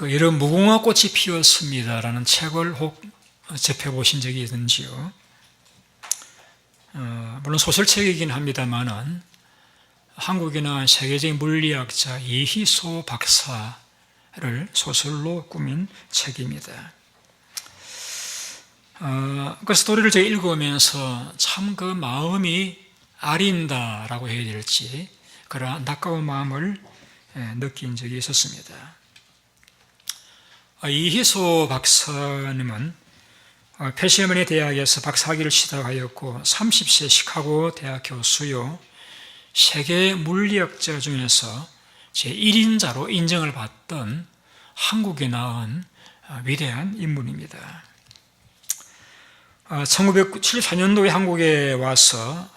여러 무궁화 꽃이 피었습니다라는 책을 혹 접해보신 적이 있는지요? 물론 소설책이긴 합니다만은 한국이나 세계적인 물리학자 이희소 박사를 소설로 꾸민 책입니다. 그 스토리를 제가 읽으면서 참 그 마음이 아린다라고 해야 될지 그런 안타까운 마음을 느낀 적이 있었습니다. 이희소 박사님은 페시먼의 대학에서 박사학위를 시작하였고 30세 시카고 대학 교수요, 세계 물리학자 중에서 제1인자로 인정을 받던 한국에 낳은 위대한 인물입니다. 1974년도에 한국에 와서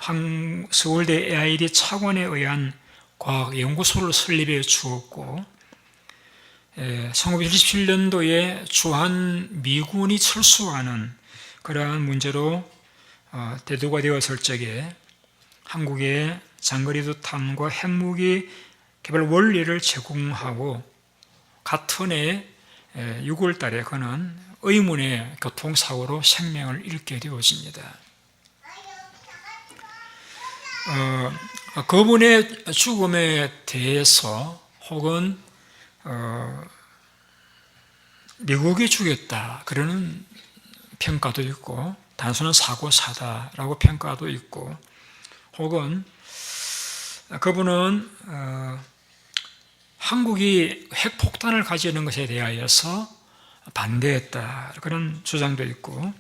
서울대 AID 창원에 의한 과학연구소를 설립해 주었고 1977년도에 주한미군이 철수하는 그러한 문제로 대두가 되었을 적에 한국의 장거리도탄과 핵무기 개발 원리를 제공하고 같은 해 6월 달에 그는 의문의 교통사고로 생명을 잃게 되어집니다. 그분의 죽음에 대해서 혹은 미국이 죽였다 그러는 평가도 있고 단순한 사고사다라고 평가도 있고 혹은 그분은 한국이 핵폭탄을 가지는 것에 대하여서 반대했다 그런 주장도 있고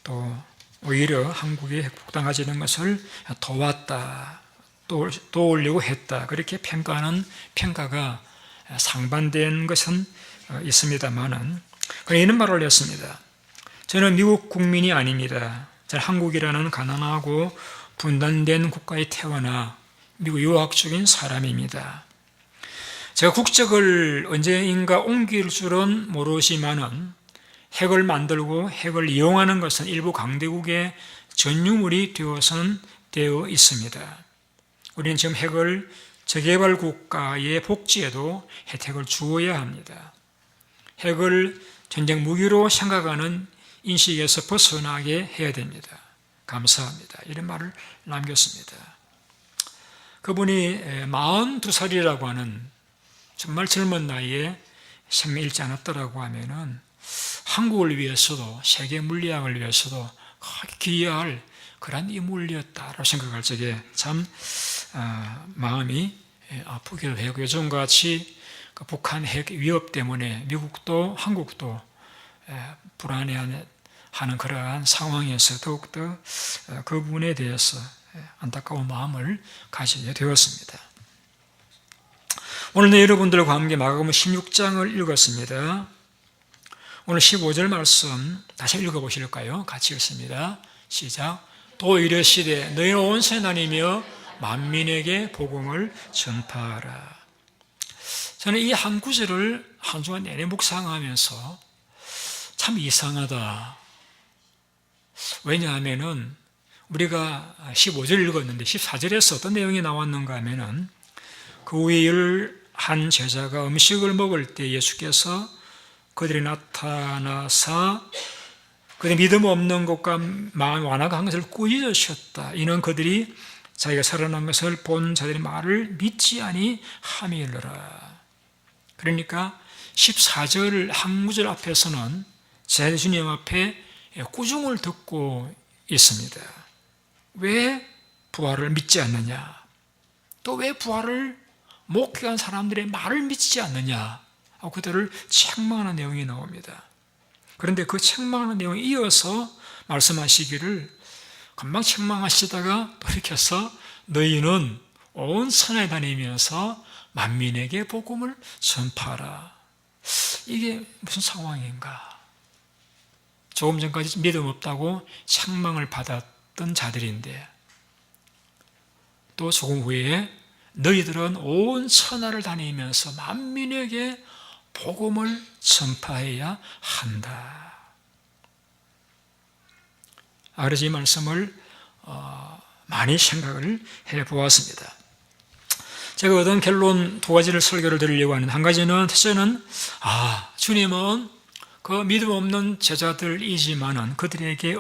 또 오히려 한국이 핵폭탄 가지는 것을 도왔다 도우려고 했다 그렇게 평가하는 평가가 상반된 것은 있습니다만은 이런 말을 했습니다. 저는 미국 국민이 아닙니다. 저는 한국이라는 가난하고 분단된 국가에 태어나 미국 유학 중인 사람입니다. 제가 국적을 언제인가 옮길 줄은 모르지만은 핵을 만들고 핵을 이용하는 것은 일부 강대국의 전유물이 되어 있습니다. 우리는 지금 핵을 저개발 국가의 복지에도 혜택을 주어야 합니다. 핵을 전쟁 무기로 생각하는 인식에서 벗어나게 해야 됩니다. 감사합니다. 이런 말을 남겼습니다. 그분이 42살이라고 하는 정말 젊은 나이에 생명 잃지 않았더라고 하면은 한국을 위해서도 세계 물리학을 위해서도 기여할 그런 인물이었다라고 생각할 적에 참 마음이 아프기도 하고 요즘같이 북한 핵 위협 때문에 미국도 한국도 불안해하는 그러한 상황에서 더욱더 그 부분에 대해서 안타까운 마음을 가지게 되었습니다. 오늘 여러분들과 함께 마가복음 16장을 읽었습니다. 오늘 15절 말씀 다시 읽어보실까요? 같이 읽습니다. 시작. 또 이르시되 너희는 온 세상에 다니며 만민에게 복음을 전파하라. 저는 이 한 구절을 한 주간 내내 묵상하면서 참 이상하다. 왜냐하면은 우리가 15절 읽었는데 14절에서 어떤 내용이 나왔는가 하면은 그 후에 한 제자가 음식을 먹을 때 예수께서 그들이 나타나사 그들이 믿음 없는 것과 마음 완악한 것을 꾸짖으셨다. 이는 그들이 자기가 살아난 것을 본 자들의 말을 믿지 아니함이니라. 그러니까 14절 한 구절 앞에서는 제 주님 앞에 꾸중을 듣고 있습니다. 왜 부활을 믿지 않느냐? 또 왜 부활을 목회한 사람들의 말을 믿지 않느냐 하고 그들을 책망하는 내용이 나옵니다. 그런데 그 책망하는 내용에 이어서 말씀하시기를 금방 책망하시다가 돌이켜서 너희는 온 천하에 다니면서 만민에게 복음을 전파하라. 이게 무슨 상황인가? 조금 전까지 믿음 없다고 책망을 받았던 자들인데 또 조금 후에 너희들은 온 천하를 다니면서 만민에게 복음을 전파해야 한다. 그래서 이 말씀을 많이 생각을 해보았습니다. 제가 얻은 결론 두 가지를 설교를 드리려고 하는데, 한 가지는, 첫째는, 주님은 그 믿음 없는 제자들이지만은 그들에게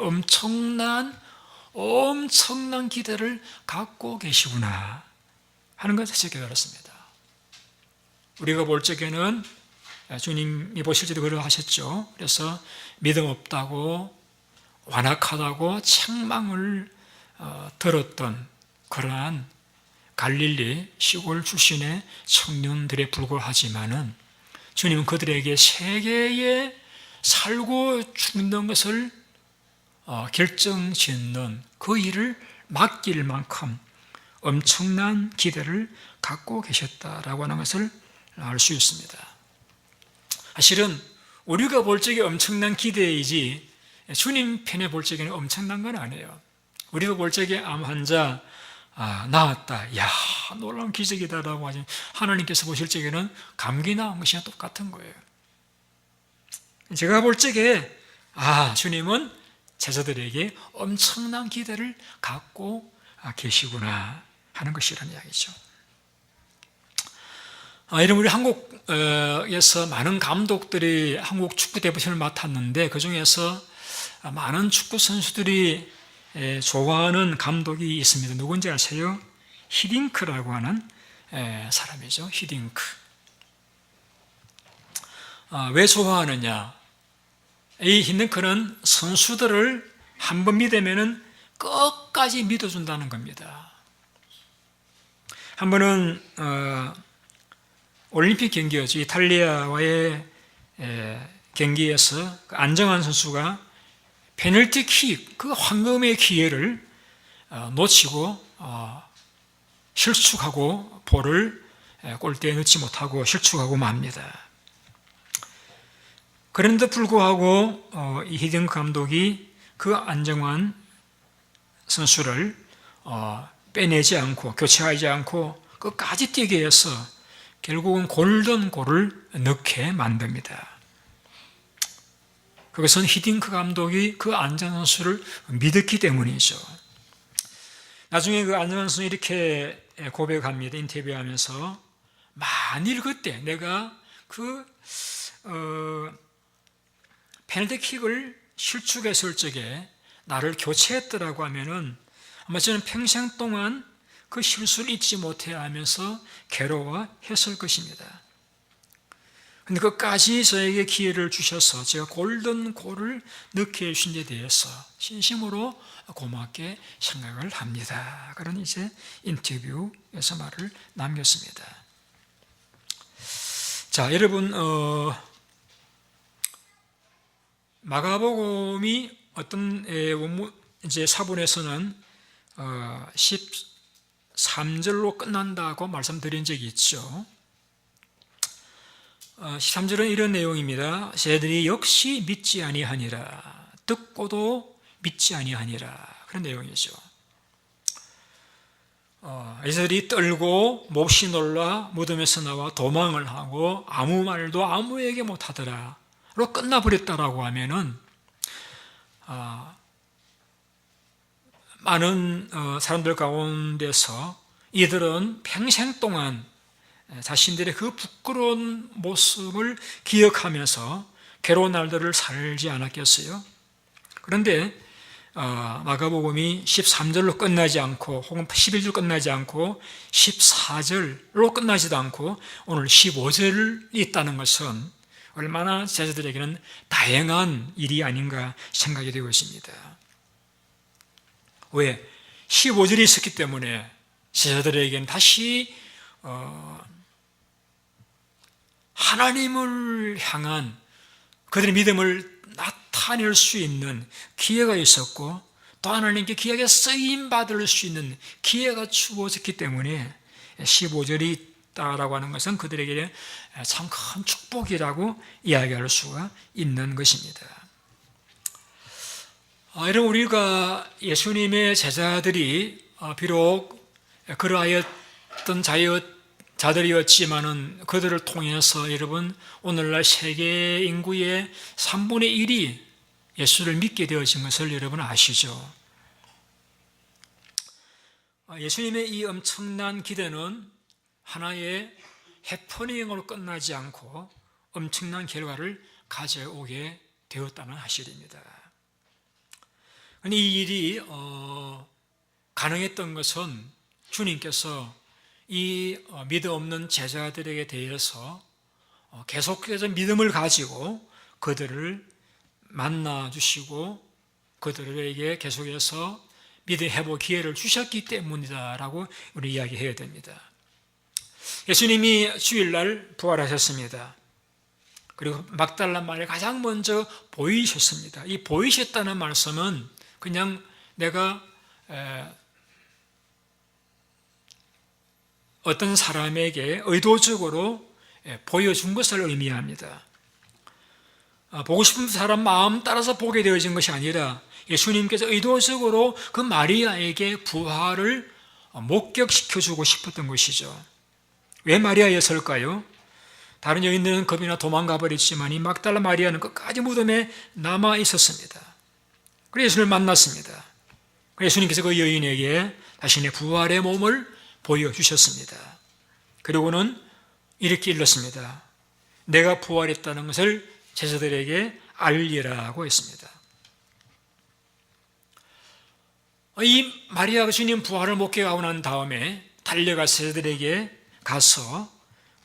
엄청난 기대를 갖고 계시구나 하는 것을 제가 깨달았습니다. 우리가 볼 적에는 주님이 보실 때도 그러하셨죠. 그래서 믿음 없다고 완악하다고 책망을 들었던 그러한 갈릴리 시골 출신의 청년들에 불과하지만은 주님은 그들에게 세계에 살고 죽는 것을 결정짓는 그 일을 맡길 만큼 엄청난 기대를 갖고 계셨다라고 하는 것을 알 수 있습니다. 사실은 우리가 볼 적에 엄청난 기대이지 주님 편에 볼 적에는 엄청난 건 아니에요. 우리가 볼 적에 암 환자 나았다, 야 놀라운 기적이다라고 하지, 하나님께서 보실 적에는 감기 나은 것이랑 똑같은 거예요. 제가 볼 적에 주님은 제자들에게 엄청난 기대를 갖고 계시구나 하는 것이라는 이야기죠. 이런 우리 한국에서 많은 감독들이 한국 축구 대표팀을 맡았는데 그 중에서 많은 축구 선수들이 좋아하는 감독이 있습니다. 누군지 아세요? 히딩크라고 하는 사람이죠. 히딩크. 왜 좋아하느냐? 이 히딩크는 선수들을 한번 믿으면 끝까지 믿어준다는 겁니다. 한 번은 올림픽 경기였죠. 이탈리아와의 경기에서 안정환 선수가 페널티킥, 그 황금의 기회를 놓치고 실축하고 볼을 골대에 넣지 못하고 실축하고 맙니다. 그런데도 불구하고 이 히딩크 감독이 그 안정환 선수를 빼내지 않고 교체하지 않고 끝까지 뛰게 해서 결국은 골든골을 넣게 만듭니다. 그것은 히딩크 감독이 그 안정환 선수를 믿었기 때문이죠. 나중에 그 안정환 선수 이렇게 고백합니다. 인터뷰하면서, 만일 그때 내가 페널티킥을 실축했을 적에 나를 교체했더라고 하면은 아마 저는 평생 동안 그 실수를 잊지 못해 하면서 괴로워했을 것입니다. 근데 끝까지 저에게 기회를 주셔서 제가 골든골을 넣게 해주신 데 대해서 진심으로 고맙게 생각을 합니다. 그런 이제 인터뷰에서 말을 남겼습니다. 자, 여러분, 마가복음이 어떤 이제 사본에서는 13절로 끝난다고 말씀드린 적이 있죠. 13절은 이런 내용입니다. 저희들이 역시 믿지 아니하니라, 듣고도 믿지 아니하니라, 그런 내용이죠. 이스라엘이 떨고 몹시 놀라 무덤에서 나와 도망을 하고 아무 말도 아무에게 못하더라 로 끝나버렸다라고 하면은 많은 사람들 가운데서 이들은 평생 동안 자신들의 그 부끄러운 모습을 기억하면서 괴로운 날들을 살지 않았겠어요? 그런데 마가복음이 13절로 끝나지 않고 혹은 11절 끝나지 않고 14절로 끝나지도 않고 오늘 15절이 있다는 것은 얼마나 제자들에게는 다행한 일이 아닌가 생각이 되고 있습니다. 왜? 15절이 있었기 때문에 제자들에게는 다시 하나님을 향한 그들의 믿음을 나타낼 수 있는 기회가 있었고, 또 하나님께 귀하게 쓰임받을 수 있는 기회가 주어졌기 때문에 15절이 있다라고 하는 것은 그들에게 참 큰 축복이라고 이야기할 수가 있는 것입니다. 여러분, 우리가 예수님의 제자들이 비록 그러하였던 자들이었지만은 그들을 통해서 여러분 오늘날 세계 인구의 3분의 1이 예수를 믿게 되어진 것을 여러분 아시죠? 예수님의 이 엄청난 기대는 하나의 해프닝으로 끝나지 않고 엄청난 결과를 가져오게 되었다는 사실입니다. 이 일이 가능했던 것은 주님께서 이 믿음 없는 제자들에게 대해서 계속해서 믿음을 가지고 그들을 만나주시고 그들에게 계속해서 믿음 회복 기회를 주셨기 때문이다라고 우리 이야기해야 됩니다. 예수님이 주일날 부활하셨습니다. 그리고 막달라 마리아에 가장 먼저 보이셨습니다. 이 보이셨다는 말씀은 그냥 내가 어떤 사람에게 의도적으로 보여준 것을 의미합니다. 보고 싶은 사람 마음 따라서 보게 되어진 것이 아니라 예수님께서 의도적으로 그 마리아에게 부활을 목격시켜주고 싶었던 것이죠. 왜 마리아였을까요? 다른 여인들은 겁이나 도망가 버렸지만 이 막달라 마리아는 끝까지 무덤에 남아 있었습니다. 그래서 예수님을 만났습니다. 예수님께서 그 여인에게 자신의 부활의 몸을 보여주셨습니다. 그리고는 이렇게 일렀습니다. 내가 부활했다는 것을 제자들에게 알리라고 했습니다. 이 마리아가 주님 부활을 목격하고 난 다음에 달려가 제자들에게 가서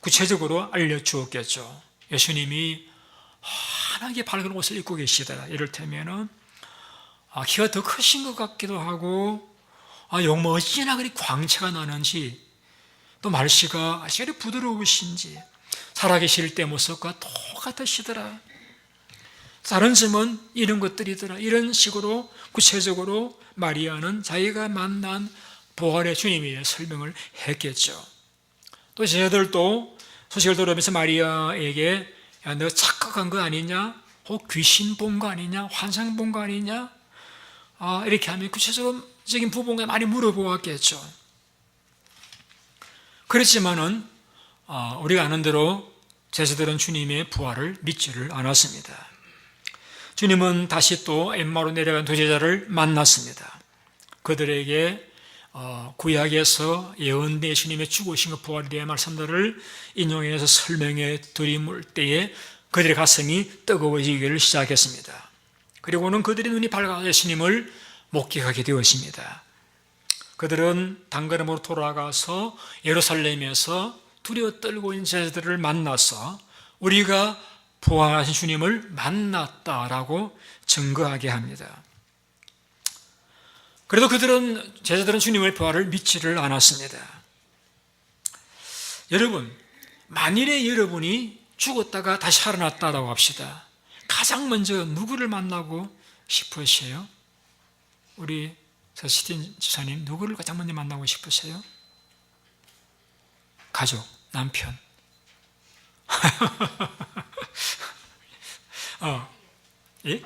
구체적으로 알려주었겠죠. 예수님이 환하게 밝은 옷을 입고 계시더라. 이를테면은 키가 더 크신 것 같기도 하고 영모 어찌나 그리 광채가 나는지 또 말씨가 아주 부드러우신지 살아계실 때 모습과 똑같으시더라. 다른 점은 이런 것들이더라. 이런 식으로 구체적으로 마리아는 자기가 만난 부활의 주님에 대해 설명을 했겠죠. 또 제자들도 소식을 들으면서 마리아에게 야, 너 착각한 거 아니냐? 혹 귀신 본 거 아니냐? 환상 본 거 아니냐? 이렇게 하면 구체적인 부분을 많이 물어보았겠죠. 그렇지만은 우리가 아는 대로 제자들은 주님의 부활을 믿지를 않았습니다. 주님은 다시 또 엠마로 내려간 두 제자를 만났습니다. 그들에게 구약에서 예언된 예수님의 죽으신 것 부활에 대한 말씀들을 인용해서 설명해 드릴 때에 그들의 가슴이 뜨거워지기를 시작했습니다. 그리고는 그들의 눈이 밝아서 예수님을 목격하게 되었습니다. 그들은 단걸음으로 돌아가서 예루살렘에서 두려워 떨고 있는 제자들을 만나서 우리가 부활하신 주님을 만났다라고 증거하게 합니다. 그래도 제자들은 주님의 부활을 믿지를 않았습니다. 여러분, 만일에 여러분이 죽었다가 다시 살아났다라고 합시다. 가장 먼저 누구를 만나고 싶으세요? 우리 서시틴 지사님, 누구를 가장 먼저 만나고 싶으세요? 가족, 남편. 예?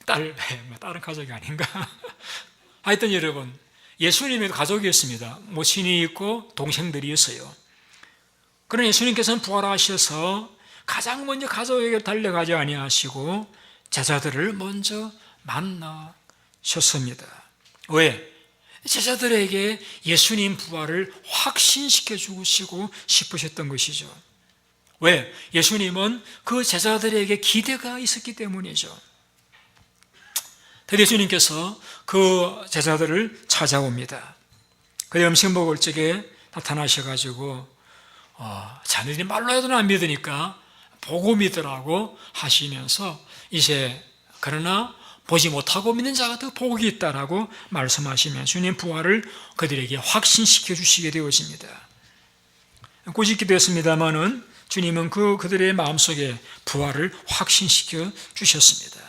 딸은 가족이 아닌가? 하여튼 여러분, 예수님의 가족이었습니다. 모친이 있고 동생들이 있어요. 그러나 예수님께서는 부활하셔서 가장 먼저 가족에게 달려가지 아니하시고 제자들을 먼저 만나셨습니다. 왜? 제자들에게 예수님 부활을 확신시켜 주시고 싶으셨던 것이죠. 왜? 예수님은 그 제자들에게 기대가 있었기 때문이죠. 드디어 예수님께서 그 제자들을 찾아옵니다. 그래 음식 먹을 적에 나타나셔가지고 자네들이 말로 해도 안 믿으니까 보고 믿으라고 하시면서 이제 그러나 보지 못하고 믿는 자가 더 복이 있다라고 말씀하시면 주님 부활을 그들에게 확신시켜 주시게 되어집니다. 꾸짖기도 했습니다마는 주님은 그들의 마음속에 부활을 확신시켜 주셨습니다.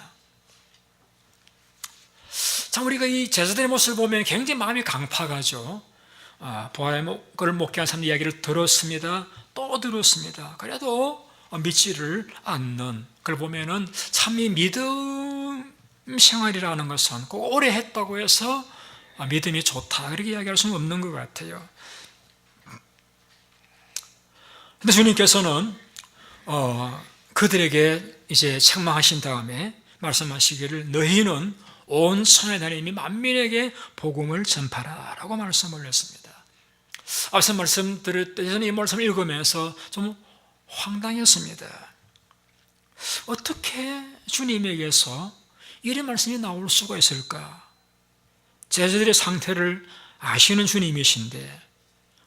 참 우리가 이 제자들의 모습을 보면 굉장히 마음이 강팍하죠. 부활을 목격한 사람의 이야기를 들었습니다. 또 들었습니다. 그래도 믿지를 않는 그걸 보면은 참 이 믿음 생활이라는 것은 꼭 오래 했다고 해서 믿음이 좋다 그렇게 이야기할 수는 없는 것 같아요. 근데 주님께서는 그들에게 이제 책망하신 다음에 말씀하시기를 너희는 온 천하의 하나님이 만민에게 복음을 전파라 라고 말씀을 했습니다. 앞서 말씀드렸듯이 저는 이 말씀을 읽으면서 좀 황당했습니다. 어떻게 주님에게서 이런 말씀이 나올 수가 있을까? 제자들의 상태를 아시는 주님이신데,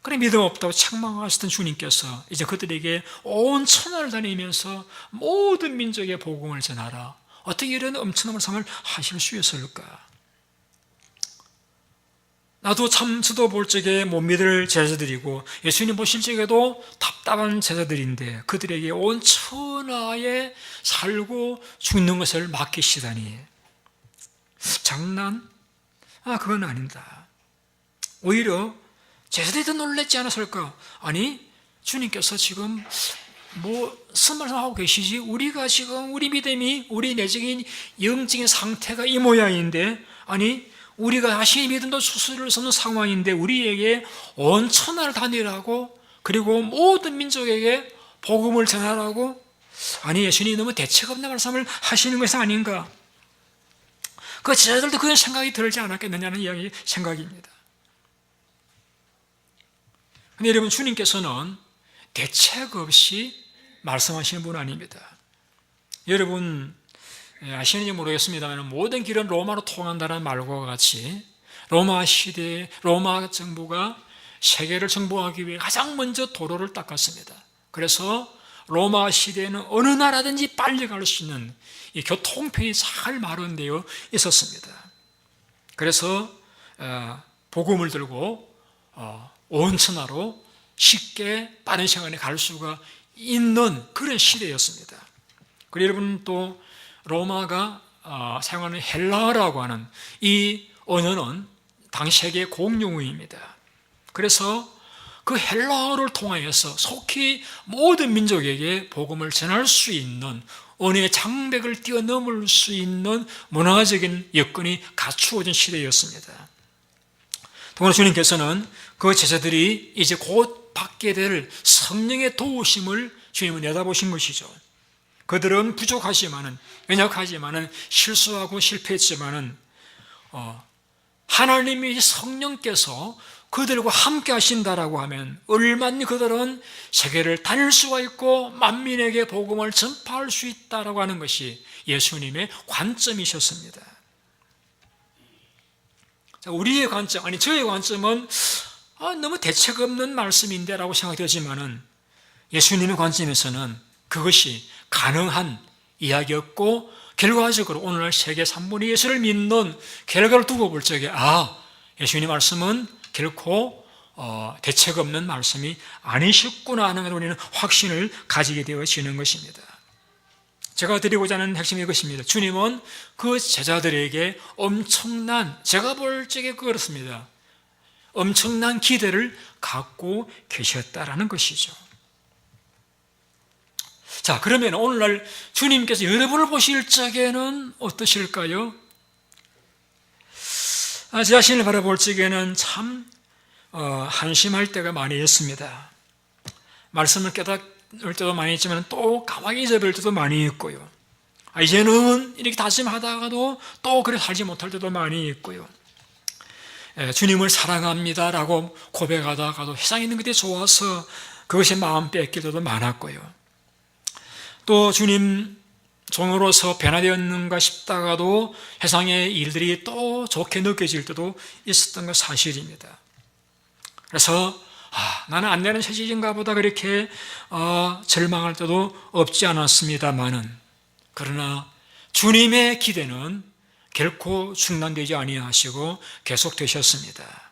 그래 믿음 없다고 책망하시던 주님께서 이제 그들에게 온 천하를 다니면서 모든 민족의 복음을 전하라, 어떻게 이런 엄청난 말씀을 하실 수 있을까? 나도 참 저도 볼 적에 못 믿을 제자들이고 예수님 보실 적에도 답답한 제자들인데 그들에게 온 천하에 살고 죽는 것을 맡기시다니, 장난? 그건 아니다. 오히려 제자들이 더 놀랬지 않았을까? 아니, 주님께서 지금 무슨 말씀하고 계시지? 우리가 지금 우리 믿음이, 우리 내적인 영적인 상태가 이 모양인데, 아니 우리가 자신의 믿음도 수술을 서는 상황인데 우리에게 온 천하를 다니라고, 그리고 모든 민족에게 복음을 전하라고? 아니, 예수님이 너무 대책 없는 말씀을 하시는 것이 아닌가? 그 제자들도 그런 생각이 들지 않았겠느냐는 이야기 생각입니다. 근데 여러분, 주님께서는 대책 없이 말씀하시는 분 아닙니다. 여러분 아시는지 모르겠습니다만 모든 길은 로마로 통한다는 말과 같이 로마 시대에 로마 정부가 세계를 정복하기 위해 가장 먼저 도로를 닦았습니다. 그래서 로마 시대에는 어느 나라든지 빨리 갈 수 있는 이 교통편이 잘 마련되어 있었습니다. 그래서 복음을 들고 온 천하로 쉽게 빠른 시간에 갈 수가 있는 그런 시대였습니다. 그리고 여러분 또 로마가 사용하는 헬라어라고 하는 이 언어는 당시 세계 공용어입니다. 그래서 그 헬라어를 통하여서 속히 모든 민족에게 복음을 전할 수 있는, 언어의 장벽을 뛰어넘을 수 있는 문화적인 여건이 갖추어진 시대였습니다. 더구나 주님께서는 그 제자들이 이제 곧 받게 될 성령의 도우심을 주님은 내다보신 것이죠. 그들은 부족하지만은, 연약하지만은, 실수하고 실패했지만은 하나님이 성령께서 그들과 함께 하신다라고 하면 얼마나 그들은 세계를 다닐 수가 있고 만민에게 복음을 전파할 수 있다라고 하는 것이 예수님의 관점이셨습니다. 자, 우리의 관점, 아니 저의 관점은 너무 대책 없는 말씀인데 라고 생각되지만은 예수님의 관점에서는 그것이 가능한 이야기였고, 결과적으로 오늘날 세계 3분의 2를 믿는 결과를 두고 볼 적에 예수님 말씀은 결코 대책 없는 말씀이 아니셨구나 하는 걸 우리는 확신을 가지게 되어지는 것입니다. 제가 드리고자 하는 핵심이 이것입니다. 주님은 그 제자들에게 엄청난, 제가 볼 적에 그렇습니다, 엄청난 기대를 갖고 계셨다라는 것이죠. 자, 그러면 오늘날 주님께서 여러분을 보실 적에는 어떠실까요? 제 자신을 바라볼 적에는 참 한심할 때가 많이 있습니다. 말씀을 깨닫을 때도 많이 있지만 또 가만히 잊어버릴 때도 많이 있고요. 이제는 이렇게 다짐하다가도 또 그래 살지 못할 때도 많이 있고요. 주님을 사랑합니다라고 고백하다가도 세상에 있는 것이 좋아서 그것이 마음 뺏길 때도 많았고요. 또 주님 종으로서 변화되었는가 싶다가도 세상의 일들이 또 좋게 느껴질 때도 있었던 것 사실입니다. 그래서 나는 안 되는 체질인가 보다 그렇게 절망할 때도 없지 않았습니다만은, 그러나 주님의 기대는 결코 중단되지 아니하시고 계속되셨습니다.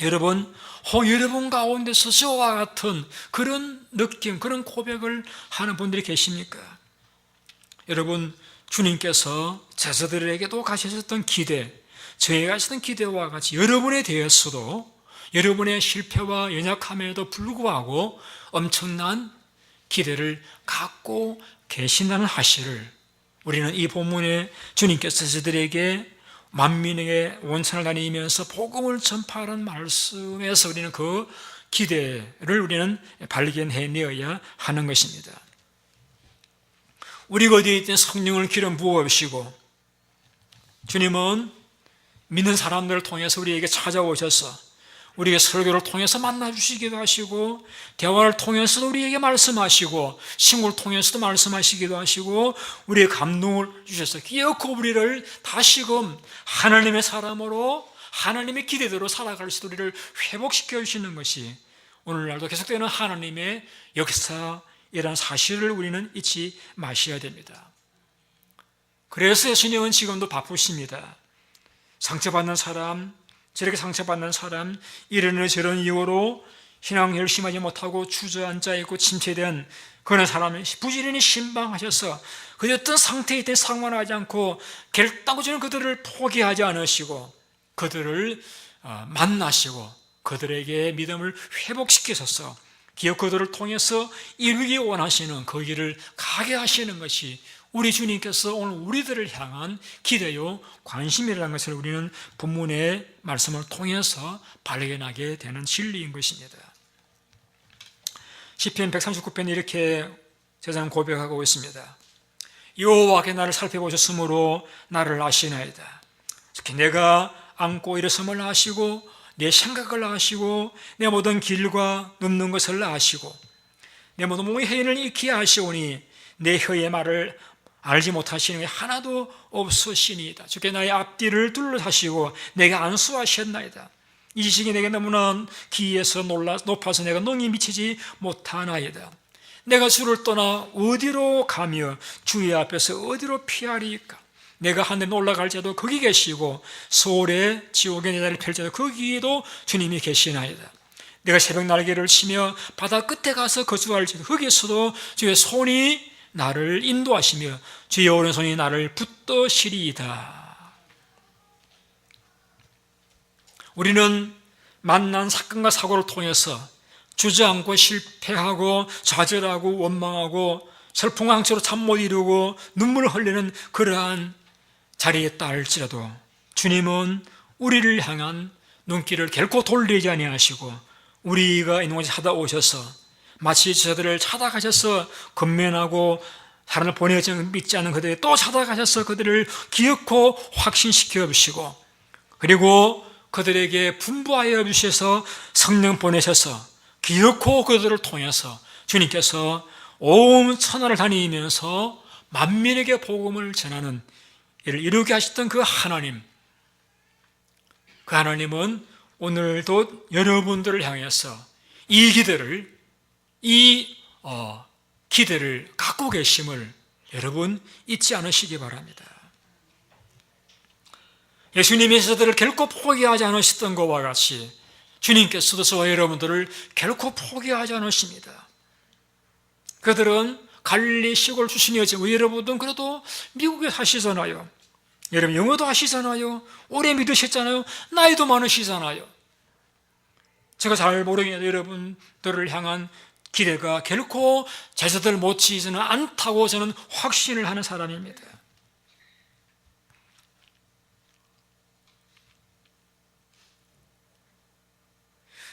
여러분 가운데서 저와 같은 그런 느낌, 그런 고백을 하는 분들이 계십니까? 여러분, 주님께서 제자들에게도 가지셨던 기대, 저에게 가지셨던 기대와 같이 여러분에 대해서도 여러분의 실패와 연약함에도 불구하고 엄청난 기대를 갖고 계신다는 사실을 우리는 이 본문에 주님께서 저들에게 만민에게 원천을 다니면서 복음을 전파하는 말씀에서 우리는 그 기대를 우리는 발견해내어야 하는 것입니다. 우리가 어디에 있든 성령을 기름 부으시고, 주님은 믿는 사람들을 통해서 우리에게 찾아오셔서 우리에게 설교를 통해서 만나주시기도 하시고, 대화를 통해서도 우리에게 말씀하시고, 신고를 통해서도 말씀하시기도 하시고, 우리의 감동을 주셔서 기어코 우리를 다시금 하나님의 사람으로, 하나님의 기대대로 살아갈 수 있도록 우리를 회복시켜 주시는 것이 오늘날도 계속되는 하나님의 역사이라는 사실을 우리는 잊지 마셔야 됩니다. 그래서 예수님은 지금도 바쁘십니다. 상처받는 사람, 저렇게 상처받는 사람, 이런 저런 이유로 신앙 열심히 하지 못하고 주저앉아 있고 침체된 그런 사람을 부지런히 신방하셔서 그 어떤 상태에 대해 상관하지 않고 결단적으로 그들을 포기하지 않으시고 그들을 만나시고 그들에게 믿음을 회복시키셔서 기업 그들을 통해서 이루기 원하시는 그 길을 가게 하시는 것이 우리 주님께서 오늘 우리들을 향한 기대요 관심이라는 것을 우리는 본문의 말씀을 통해서 발견하게 되는 진리인 것입니다. 시편 139편에 이렇게 제자는 고백하고 있습니다. 여호와께 나를 살펴보셨으므로 나를 아시나이다. 특히 내가 앉고 일어섬을 아시고 내 생각을 아시고 내 모든 길과 눕는 것을 아시고 내 모든 몸의 해인을 익히 아시오니 내 혀의 말을 알지 못하시는 게 하나도 없으시니이다. 주께 나의 앞뒤를 둘러사시고 내게 안수하셨나이다. 이 지식이 내게 너무나 기이해서 높아서 내가 능히 미치지 못하나이다. 내가 주를 떠나 어디로 가며 주의 앞에서 어디로 피하리까? 내가 하늘에 올라갈지라도 거기 계시고 소울의 지옥의 내 다리를 펼쳐도 거기에도 주님이 계시나이다. 내가 새벽 날개를 치며 바다 끝에 가서 거주할지라도 거기에서도 주의 손이 나를 인도하시며 주의 오른손이 나를 붙드시리이다. 우리는 만난 사건과 사고를 통해서 주저앉고 실패하고 좌절하고 원망하고 설풍왕처로 잠 못 이루고 눈물을 흘리는 그러한 자리에 있다 할지라도 주님은 우리를 향한 눈길을 결코 돌리지 아니하시고 우리가 있는 곳에 찾아오셔서 마치 저들을 찾아가셔서 건면하고 사람을 보내지 믿지 않는 그들에게 또 찾아가셔서 그들을 기어코 확신시켜 주시고 그리고 그들에게 분부하여 주셔서 성령 보내셔서 기어코 그들을 통해서 주님께서 온 천하를 다니면서 만민에게 복음을 전하는 이를 이루게 하셨던 그 하나님, 그 하나님은 오늘도 여러분들을 향해서 이 기대를 갖고 계심을 여러분 잊지 않으시기 바랍니다. 예수님이 저들을 결코 포기하지 않으셨던 것과 같이 주님께서도 저와 여러분들을 결코 포기하지 않으십니다. 그들은 갈릴리 시골 출신이었지만 여러분들은 그래도 미국에 사시잖아요. 여러분 영어도 하시잖아요. 오래 믿으셨잖아요. 나이도 많으시잖아요. 제가 잘 모르겠는데 여러분들을 향한 기대가 결코 제자들 못지지는 않다고 저는 확신을 하는 사람입니다.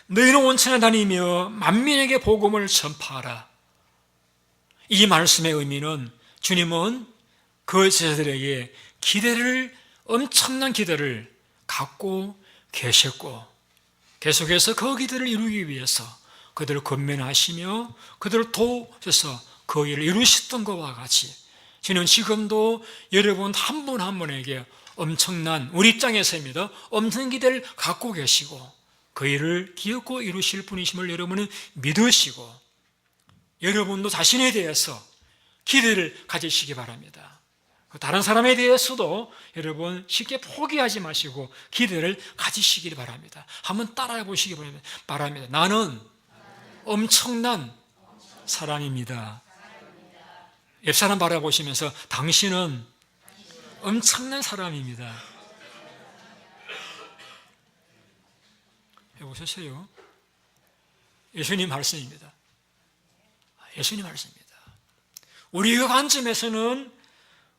너희는 온 천에 다니며 만민에게 복음을 전파하라. 이 말씀의 의미는 주님은 그 제자들에게 엄청난 기대를 갖고 계셨고 계속해서 그 기대를 이루기 위해서 그들을 건면하시며 그들을 도우셔서 그 일을 이루셨던 것과 같이 주님은 지금도 여러분 한 분 한 분에게 엄청난 우리 입장에서입니다. 엄청난 기대를 갖고 계시고 그 일을 기어코 이루실 분이심을 여러분은 믿으시고 여러분도 자신에 대해서 기대를 가지시기 바랍니다. 다른 사람에 대해서도 여러분 쉽게 포기하지 마시고 기대를 가지시기 바랍니다. 한번 따라해 보시기 바랍니다. 나는 엄청난 사람입니다. 옆 사람 바라보시면서 당신은 엄청난 사람입니다. 해보셨어요? 예수님 말씀입니다. 예수님 말씀입니다. 우리가 관점에서는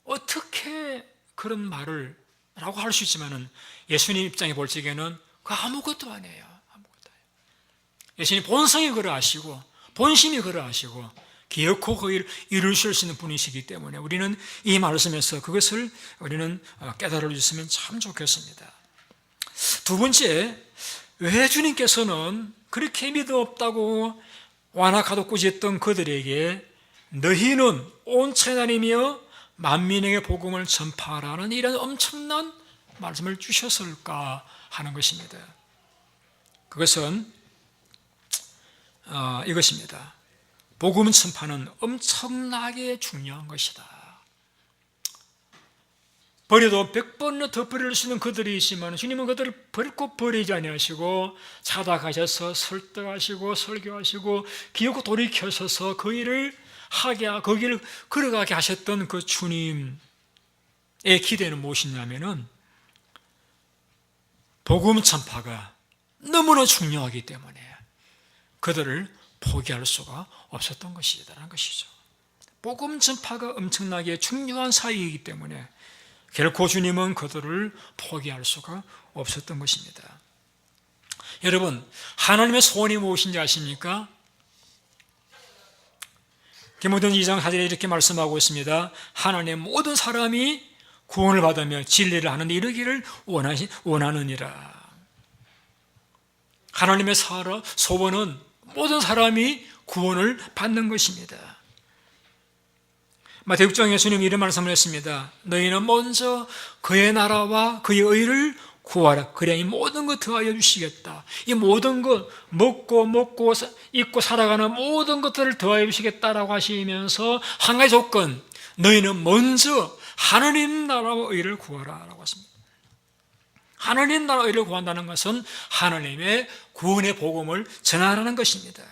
어떻게 그런 말을 라고 할 수 있지만은 예수님 입장에 볼 적에는 그 아무것도 아니에요. 아무것도 아니에요. 예수님 본성이 그러하시고 본심이 그러하시고 기어코 그 일을 이루실 수 있는 분이시기 때문에 우리는 이 말씀에서 그것을 우리는 깨달아 주셨으면 참 좋겠습니다. 두 번째, 왜 주님께서는 그렇게 믿음 없다고 완악하도 꾸짖던 그들에게 너희는 온 천하이며 만민에게 복음을 전파하라는 이런 엄청난 말씀을 주셨을까 하는 것입니다. 그것은 이것입니다. 복음 전파는 엄청나게 중요한 것이다. 버려도 100번은 더 버릴 수 있는 그들이 있지만 주님은 그들을 결코 버리지 아니하시고 찾아가셔서 설득하시고 설교하시고 기어코 돌이켜서서 그 일을 그 길을 걸어가게 하셨던 그 주님의 기대는 무엇이냐면은 복음 전파가 너무나 중요하기 때문에 그들을 포기할 수가 없었던 것이라는 것이죠. 복음 전파가 엄청나게 중요한 사역이기 때문에 결코 주님은 그들을 포기할 수가 없었던 것입니다. 여러분, 하나님의 소원이 무엇인지 아십니까? 디모데 2장 4절에 이렇게 말씀하고 있습니다. 하나님의 모든 사람이 구원을 받으며 진리를 하는 데 이르기를 원하느니라. 하나님의 소원은 모든 사람이 구원을 받는 것입니다. 마태복음 6장에 예수님이 이런 말씀을 했습니다. 너희는 먼저 그의 나라와 그의 의를 구하라. 그래야 이 모든 것 더하여 주시겠다. 이 모든 것, 먹고 입고 살아가는 모든 것들을 더하여 주시겠다라고 하시면서 한 가지 조건, 너희는 먼저 하나님 나라와 의를 구하라 라고 했습니다. 하나님 나라와 의를 구한다는 것은 하나님의 구원의 복음을 전하라는 것입니다.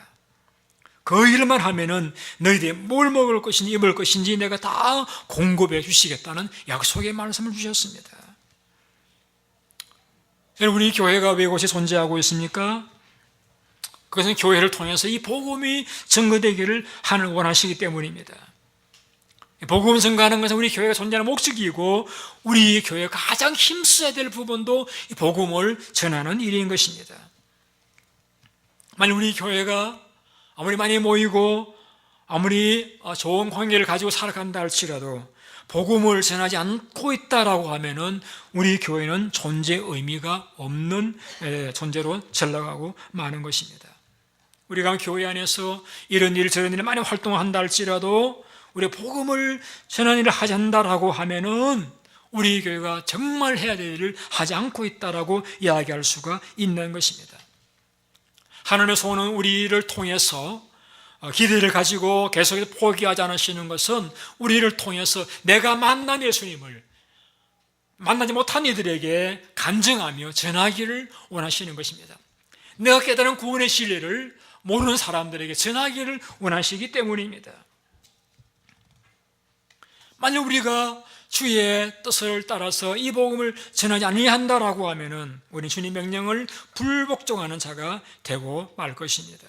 그 일만 하면은 너희들이 뭘 먹을 것인지 입을 것인지 내가 다 공급해 주시겠다는 약속의 말씀을 주셨습니다. 여러분, 우리 교회가 왜 이곳에 존재하고 있습니까? 그것은 교회를 통해서 이 복음이 증거되기를 하늘 원하시기 때문입니다. 복음 증거하는 것은 우리 교회가 존재하는 목적이고 우리 교회가 가장 힘써야 될 부분도 이 복음을 전하는 일인 것입니다. 만약 우리 교회가 아무리 많이 모이고 아무리 좋은 관계를 가지고 살아간다 할지라도 복음을 전하지 않고 있다라고 하면은 우리 교회는 존재 의미가 없는 존재로 전락하고 마는 것입니다. 우리가 교회 안에서 이런 일 저런 일 많이 활동한다 할지라도 우리 복음을 전하는 일을 하지 않는다라고 하면은 우리 교회가 정말 해야 될 일을 하지 않고 있다라고 이야기할 수가 있는 것입니다. 하나님의 소원은 우리를 통해서 기대를 가지고 계속해서 포기하지 않으시는 것은 우리를 통해서 내가 만난 예수님을 만나지 못한 이들에게 간증하며 전하기를 원하시는 것입니다. 내가 깨달은 구원의 진리를 모르는 사람들에게 전하기를 원하시기 때문입니다. 만약 우리가 주의 뜻을 따라서 이 복음을 전하지 아니한다라고 하면은 우리 주님 명령을 불복종하는 자가 되고 말 것입니다.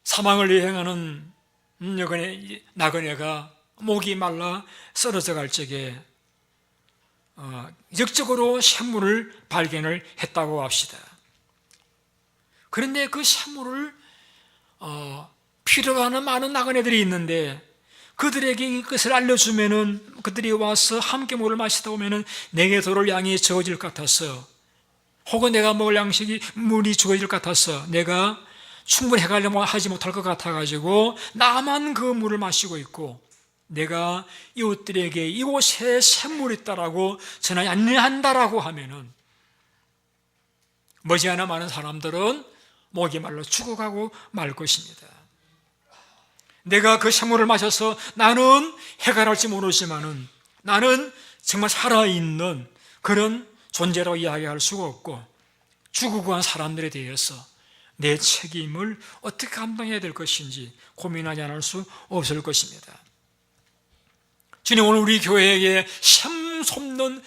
사망을 여행하는 나그네가 목이 말라 쓰러져 갈 적에 역적으로 샘물을 발견을 했다고 합시다. 그런데 그 샘물을 필요로 하는 많은 나그네들이 있는데 그들에게 이것을 알려주면은 그들이 와서 함께 물을 마시다 보면은 내게 도를 양이 적어질 것 같아서 혹은 내가 먹을 양식이 물이 적어질 것 같아서 내가 충분히 해가려고 하지 못할 것 같아가지고 나만 그 물을 마시고 있고 내가 이웃들에게 이곳에 샘물이 있다라고 전하지 않는다라고 하면은 머지않아 많은 사람들은 목이 말라 죽어가고 말 것입니다. 내가 그 샘물을 마셔서 나는 해가 날지 모르지만은 나는 정말 살아있는 그런 존재라고 이야기할 수가 없고 죽고 한 사람들에 대해서 내 책임을 어떻게 감당해야 될 것인지 고민하지 않을 수 없을 것입니다. 주님 오늘 우리 교회에게 샘솟는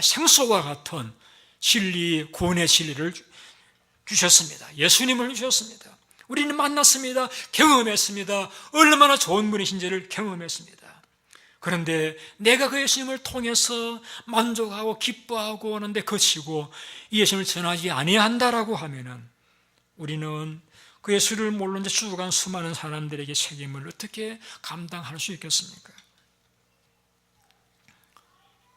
생수와 같은 진리, 구원의 진리를 주셨습니다. 예수님을 주셨습니다. 우리는 만났습니다. 경험했습니다. 얼마나 좋은 분이신지를 경험했습니다. 그런데 내가 그 예수님을 통해서 만족하고 기뻐하고 하는데 그치고 이 예수님을 전하지 아니한다라고 하면은 우리는 그 예수를 모르는 채 죽어간 수많은 사람들에게 책임을 어떻게 감당할 수 있겠습니까?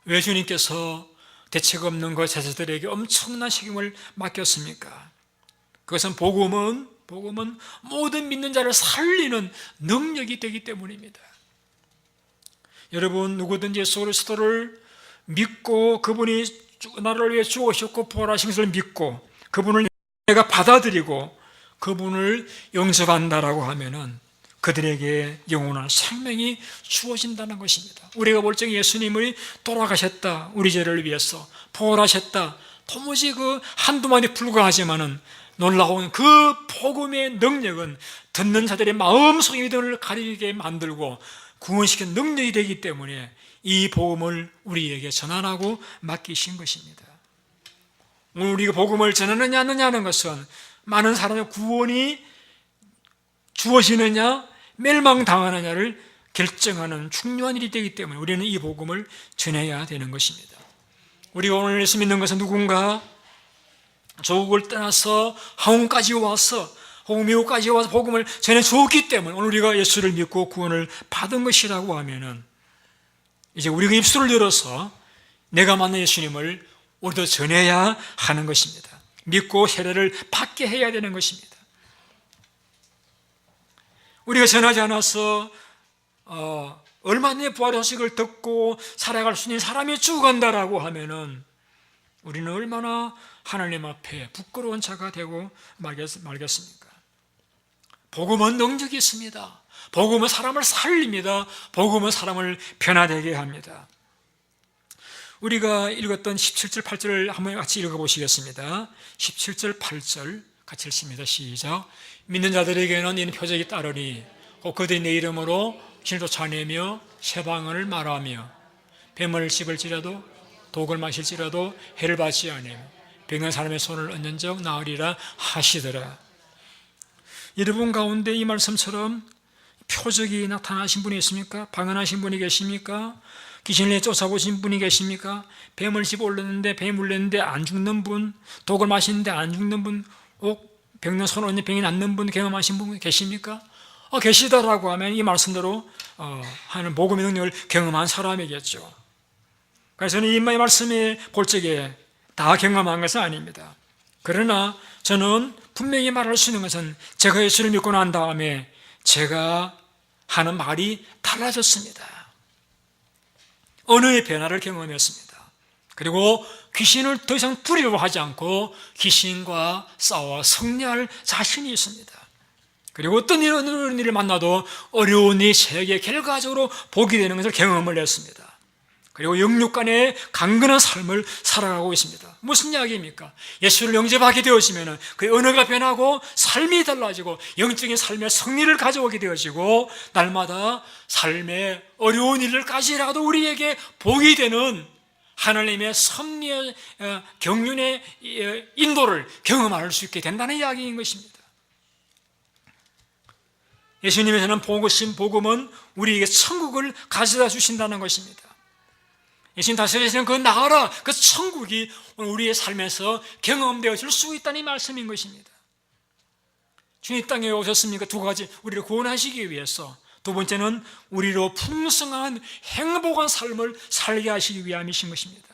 왜 주님께서 대책 없는 그 제자들에게 엄청난 책임을 맡겼습니까? 그것은 복음은 모든 믿는 자를 살리는 능력이 되기 때문입니다. 여러분, 누구든지 예수 그리스도를 믿고 그분이 나를 위해 죽으셨고 부활하신 것을 믿고 그분을 내가 받아들이고 그분을 영접한다라고 하면은 그들에게 영원한 생명이 주어진다는 것입니다. 우리가 볼 적에 예수님이 돌아가셨다, 우리 죄를 위해서 부활하셨다, 도무지 그 한두 마디 불과하지만은 놀라운 그 복음의 능력은 듣는 자들의 마음속의 믿음을 가리게 만들고 구원시키는 능력이 되기 때문에 이 복음을 우리에게 전하라고 맡기신 것입니다. 오늘 우리가 복음을 전하느냐 안 하느냐는 것은 많은 사람의 구원이 주어지느냐 멸망당하느냐를 결정하는 중요한 일이 되기 때문에 우리는 이 복음을 전해야 되는 것입니다. 우리가 오늘 예수 믿는 것은 누군가 조국을 떠나서 한국까지 와서 혹은 미국까지 와서 복음을 전해 주었기 때문에 오늘 우리가 예수를 믿고 구원을 받은 것이라고 하면은 이제 우리가 입술을 열어서 내가 만난 예수님을 우리도 전해야 하는 것입니다. 믿고 세례를 받게 해야 되는 것입니다. 우리가 전하지 않아서 얼마 전에 부활의 소식을 듣고 살아갈 수 있는 사람이 죽어간다라고 하면은 우리는 얼마나 하나님 앞에 부끄러운 자가 되고 말겠습니까? 복음은 능력이 있습니다. 복음은 사람을 살립니다. 복음은 사람을 변화되게 합니다. 우리가 읽었던 17절, 8절을 한번 같이 읽어보시겠습니다. 17절, 8절 같이 읽습니다. 시작. 믿는 자들에게는 이는 표적이 따르니 곧 그들이 내 이름으로 신을 쫓아내며 새 방언을 말하며 뱀을 씹을지라도 독을 마실지라도 해를 받지 않으며 병한 사람의 손을 얹는 적 나으리라 하시더라. 여러분 가운데 이 말씀처럼 표적이 나타나신 분이 있습니까? 방언하신 분이 계십니까? 귀신을 쫓아보신 분이 계십니까? 뱀을 씹어 올렸는데 뱀 물렸는데 안 죽는 분, 독을 마시는데 안 죽는 분, 병든 손 얹는 병이 낫는 분 경험하신 분 계십니까? 계시다라고 하면 이 말씀대로 하는 복음의 능력을 경험한 사람이겠죠. 그래서 저는 이 말씀에 볼 적에 다 경험한 것은 아닙니다. 그러나 저는 분명히 말할 수 있는 것은 제가 예수를 믿고 난 다음에 제가 하는 말이 달라졌습니다. 언어의 변화를 경험했습니다. 그리고 귀신을 더 이상 두려워하지 않고 귀신과 싸워 승리할 자신이 있습니다. 그리고 어떤 일을 만나도 어려운 이 세계 결과적으로 보게 되는 것을 경험을 했습니다. 그리고 영육간의 강건한 삶을 살아가고 있습니다. 무슨 이야기입니까? 예수를 영접하게 되어지면 그 언어가 변하고 삶이 달라지고 영적인 삶의 승리를 가져오게 되어지고 날마다 삶의 어려운 일을까지라도 우리에게 복이 되는 하나님의 섭리의 경륜의 인도를 경험할 수 있게 된다는 이야기인 것입니다. 예수님의 저는 보고신 복음은 우리에게 천국을 가져다 주신다는 것입니다. 예수님 다스리시는 그 나라, 그 천국이 우리의 삶에서 경험되어질 수 있다는 말씀인 것입니다. 주님 땅에 오셨습니까? 두 가지, 우리를 구원하시기 위해서. 두 번째는 우리로 풍성한 행복한 삶을 살게 하시기 위함이신 것입니다.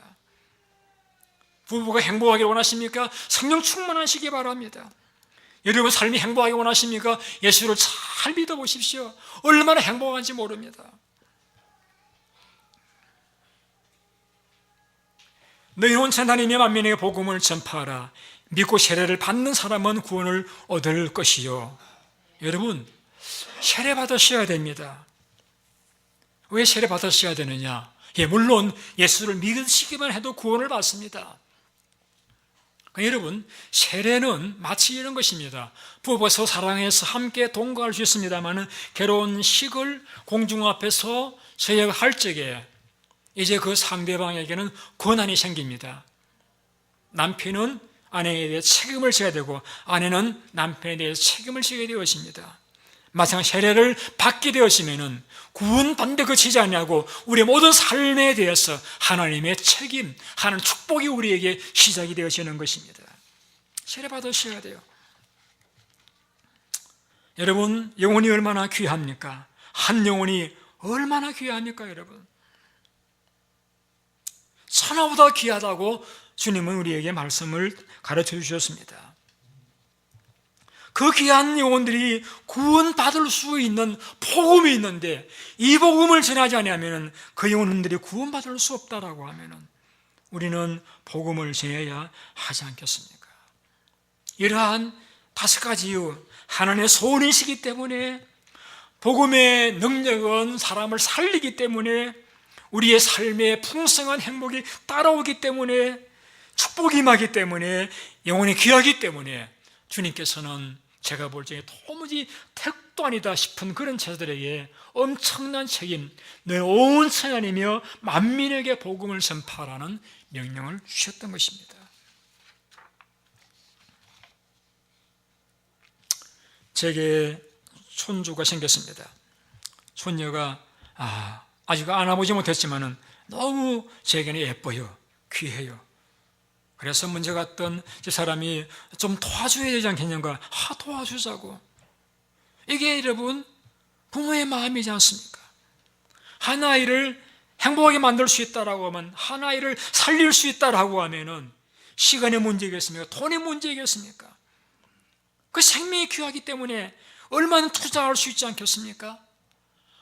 부부가 행복하기를 원하십니까? 성령 충만하시기 바랍니다. 여러분 삶이 행복하게 원하십니까? 예수를 잘 믿어보십시오. 얼마나 행복한지 모릅니다. 너희는 온 하나님의 만민에게 복음을 전파하라. 믿고 세례를 받는 사람은 구원을 얻을 것이요. 여러분, 세례 받으셔야 됩니다. 왜 세례 받으셔야 되느냐? 물론 예수를 믿으시기만 해도 구원을 받습니다. 여러분, 세례는 마치 이런 것입니다. 부부가 서로 사랑해서 함께 동거할 수 있습니다만 결혼식을 공중 앞에서 서약할 적에 이제 그 상대방에게는 권한이 생깁니다. 남편은 아내에 대해 책임을 져야 되고 아내는 남편에 대해 책임을 지게 되어집니다. 마찬가지 세례를 받게 되었으면 구원받는데 그치지 않냐고 우리의 모든 삶에 대해서 하나님의 책임, 하나님의 축복이 우리에게 시작이 되어지는 것입니다. 세례 받으셔야 돼요. 여러분, 영혼이 얼마나 귀합니까? 한 영혼이 얼마나 귀합니까, 여러분? 천하보다 귀하다고 주님은 우리에게 말씀을 가르쳐 주셨습니다. 그 귀한 영혼들이 구원받을 수 있는 복음이 있는데 이 복음을 전하지 않으면 그 영혼들이 구원받을 수 없다라고 하면 우리는 복음을 전해야 하지 않겠습니까? 이러한 5가지 이유, 하나님의 소원이시기 때문에, 복음의 능력은 사람을 살리기 때문에, 우리의 삶에 풍성한 행복이 따라오기 때문에, 축복이 임하기 때문에, 영혼이 귀하기 때문에 주님께서는 제가 볼 적에 도무지 택도 아니다 싶은 그런 제자들에게 엄청난 책임, 너희 온 천하이며 만민에게 복음을 전파하라는 명령을 주셨던 것입니다. 제게 손주가 생겼습니다. 손녀가 아직 안아보지 못했지만 너무 제게는 예뻐요, 귀해요. 그래서 먼저 갔던 제 사람이 좀 도와줘야 되지 않겠는가? 도와주자고. 이게 여러분 부모의 마음이지 않습니까? 한 아이를 행복하게 만들 수 있다라고 하면, 한 아이를 살릴 수 있다라고 하면은 시간의 문제겠습니까? 돈의 문제겠습니까? 그 생명이 귀하기 때문에 얼마나 투자할 수 있지 않겠습니까?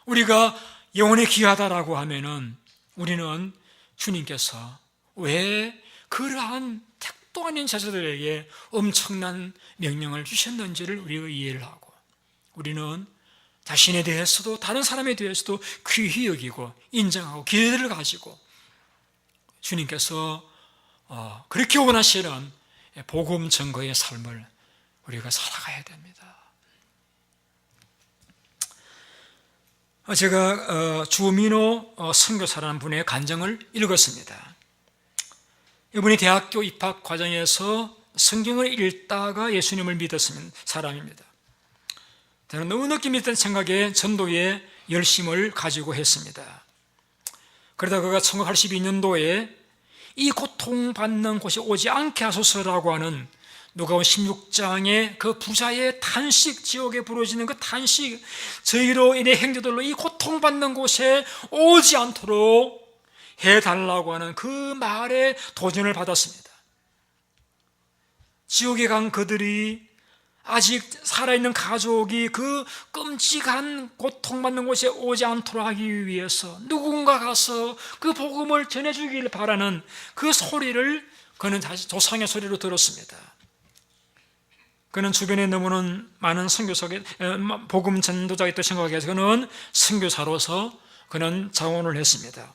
우리가 영혼이 귀하다라고 하면은 우리는 주님께서 왜 그러한 택도 아닌 제자들에게 엄청난 명령을 주셨는지를 우리가 이해를 하고, 우리는 자신에 대해서도 다른 사람에 대해서도 귀히 여기고 인정하고 기대를 가지고 주님께서 그렇게 원하시는 복음 증거의 삶을 우리가 살아가야 됩니다. 제가 주민호 선교사라는 분의 간증을 읽었습니다. 이분이 대학교 입학 과정에서 성경을 읽다가 예수님을 믿었은 사람입니다. 저는 너무 느낌 있던 생각에 전도에 열심을 가지고 했습니다. 그러다 그가 1982년도에 이 고통받는 곳에 오지 않게 하소서라고 하는 누가복음 16장의 그 부자의 탄식, 지옥에 부러지는 그 탄식, 저희로 인해 행자들로 이 고통받는 곳에 오지 않도록 해달라고 하는 그 말에 도전을 받았습니다. 지옥에 간 그들이 아직 살아있는 가족이 그 끔찍한 고통받는 곳에 오지 않도록 하기 위해서 누군가 가서 그 복음을 전해주길 바라는 그 소리를 그는 다시 조상의 소리로 들었습니다. 그는 주변에 너무는 많은 선교사, 복음 전도자가 있다고 생각해서 그는 선교사로서 그는 자원을 했습니다.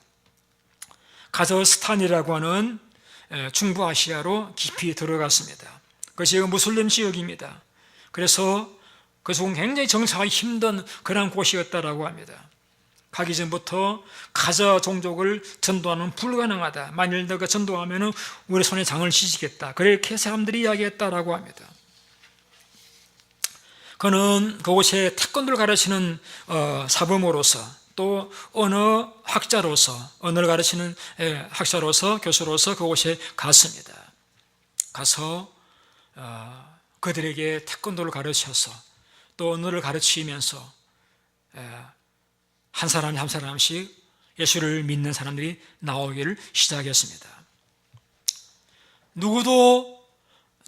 카자흐스탄이라고 하는 중부아시아로 깊이 들어갔습니다. 그 지역은 무슬림 지역입니다. 그래서 그곳은 굉장히 정착하기 힘든 그런 곳이었다라고 합니다. 가기 전부터 카자 종족을 전도하는 불가능하다. 만일 너가 전도하면 우리 손에 장을 지지겠다. 그렇게 사람들이 이야기했다라고 합니다. 그는 그곳에 태권도를 가르치는 사범으로서 또 언어 학자로서, 언어를 가르치는 학자로서, 교수로서 그곳에 갔습니다. 가서 그들에게 태권도를 가르쳐서 또 언어를 가르치면서 한 사람 한 사람씩 예수를 믿는 사람들이 나오기를 시작했습니다. 누구도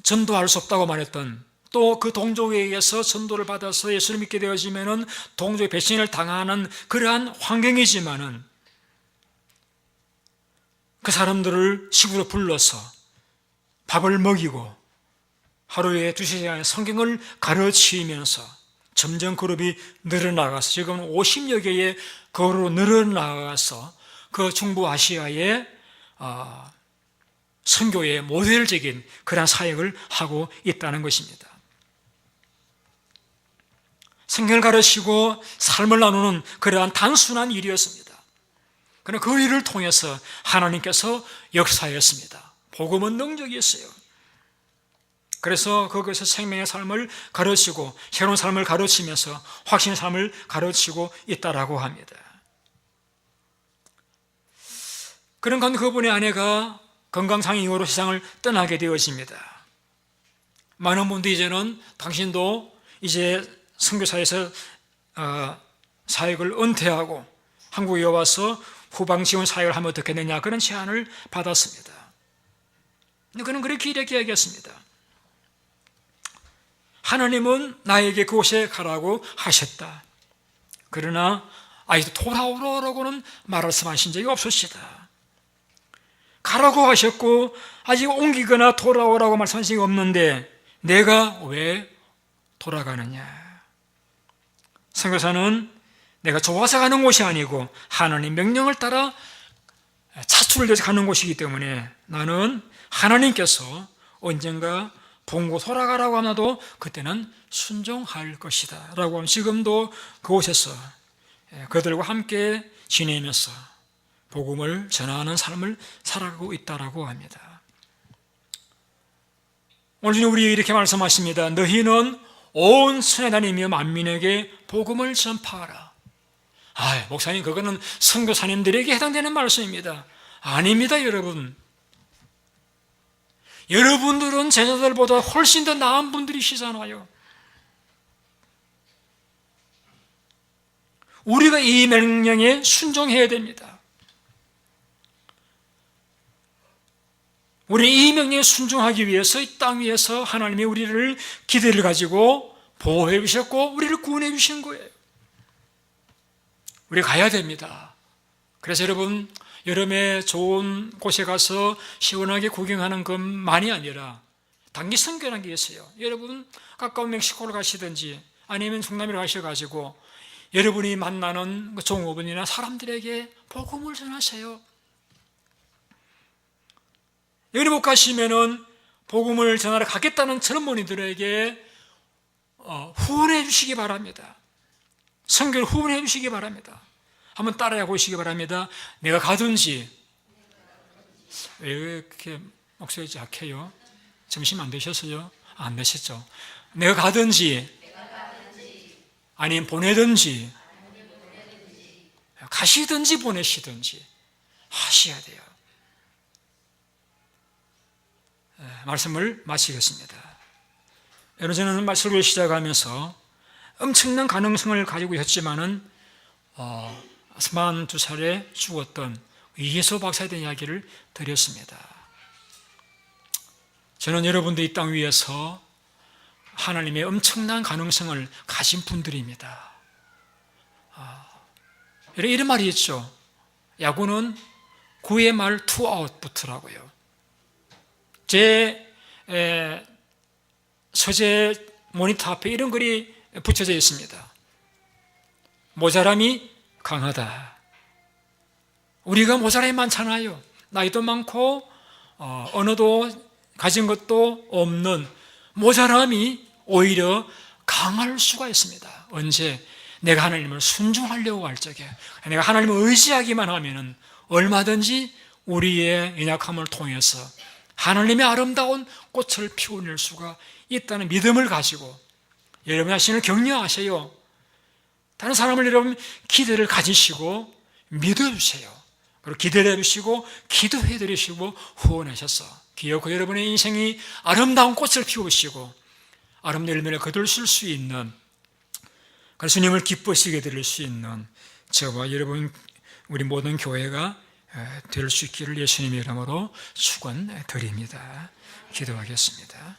전도할 수 없다고 말했던, 또 그 동족에 의해서 전도를 받아서 예수를 믿게 되어지면은 동족의 배신을 당하는 그러한 환경이지만은 그 사람들을 집으로 불러서 밥을 먹이고 하루에 2시간의 성경을 가르치면서 점점 그룹이 늘어나가서 지금 50여 개의 거로 늘어나가서 그 중부아시아의 선교의 모델적인 그런 사역을 하고 있다는 것입니다. 성경을 가르치고 삶을 나누는 그러한 단순한 일이었습니다. 그러나 그 일을 통해서 하나님께서 역사했습니다. 복음은 능력이었어요. 그래서 거기서 생명의 삶을 가르치고 새로운 삶을 가르치면서 확신의 삶을 가르치고 있다라고 합니다. 그런 가운데 그분의 아내가 건강상의 이유로 세상을 떠나게 되어집니다. 많은 분들이 이제는 당신도 이제 선교사에서 사역을 은퇴하고 한국에 와서 후방 지원 사역을 하면 어떻게 되냐, 그런 제안을 받았습니다. 그는 그렇게 이렇게 얘기했습니다. 하나님은 나에게 그곳에 가라고 하셨다. 그러나 아직도 돌아오라고는 말씀하신 적이 없으시다. 가라고 하셨고 아직 옮기거나 돌아오라고 말씀하신 적이 없는데 내가 왜 돌아가느냐. 선교사는 내가 좋아서 가는 곳이 아니고 하나님 명령을 따라 차출을 돼서 가는 곳이기 때문에 나는 하나님께서 언젠가 본고 돌아가라고 하나도 그때는 순종할 것이다 라고 하면 지금도 그곳에서 그들과 함께 지내면서 복음을 전하는 삶을 살아가고 있다라고 합니다. 오늘 우리 이렇게 말씀하십니다. 너희는 온 선에 다니며 만민에게 복음을 전파하라. 목사님, 그거는 선교사님들에게 해당되는 말씀입니다. 아닙니다, 여러분. 여러분들은 제자들보다 훨씬 더 나은 분들이시잖아요. 우리가 이 명령에 순종해야 됩니다. 우리 이 명령에 순종하기 위해서 이 땅 위에서 하나님이 우리를 기대를 가지고 보호해 주셨고 우리를 구원해 주신 거예요. 우리가 가야 됩니다. 그래서 여러분, 여름에 좋은 곳에 가서 시원하게 구경하는 것만이 아니라 단기 선교라는 게 있어요. 여러분 가까운 멕시코를 가시든지 아니면 중남미를 가셔가지고 여러분이 만나는 종업원이나 사람들에게 복음을 전하세요. 여기 못 가시면은 복음을 전하러 가겠다는 젊은이들에게 후원해 주시기 바랍니다. 선교를 후원해 주시기 바랍니다. 한번 따라해 보시기 바랍니다. 내가 가든지. 왜 이렇게 목소리가 약해요? 점심 안 되셨어요? 안 되셨죠? 내가 가든지 아니면 보내든지 가시든지 보내시든지 하셔야 돼요. 말씀을 마치겠습니다. 여러분, 저는 말씀을 시작하면서 엄청난 가능성을 가지고 있었지만은 32살에 죽었던 이예수 박사에 대한 이야기를 드렸습니다. 저는 여러분들 이 땅 위에서 하나님의 엄청난 가능성을 가진 분들입니다. 이런 말이 있죠. 야구는 9의 말 2아웃부터라고요. 제 서재 모니터 앞에 이런 글이 붙여져 있습니다. 모자람이 강하다. 우리가 모자람이 많잖아요. 나이도 많고 언어도 가진 것도 없는 모자람이 오히려 강할 수가 있습니다. 언제? 내가 하나님을 순종하려고 할 적에, 내가 하나님을 의지하기만 하면은 얼마든지 우리의 연약함을 통해서 하나님의 아름다운 꽃을 피워낼 수가 있다는 믿음을 가지고 여러분 자신을 격려하세요. 다른 사람을 여러분 기대를 가지시고 믿어주세요. 그리고 기대를 해주시고 기도해 드리시고 후원하셔서 기어코 여러분의 인생이 아름다운 꽃을 피우시고 아름다운 열매를 거두실 수 있는, 그래서 주님을 기쁘시게 드릴 수 있는 저와 여러분 우리 모든 교회가 될 수 있기를 예수님의 이름으로 축원드립니다. 기도하겠습니다.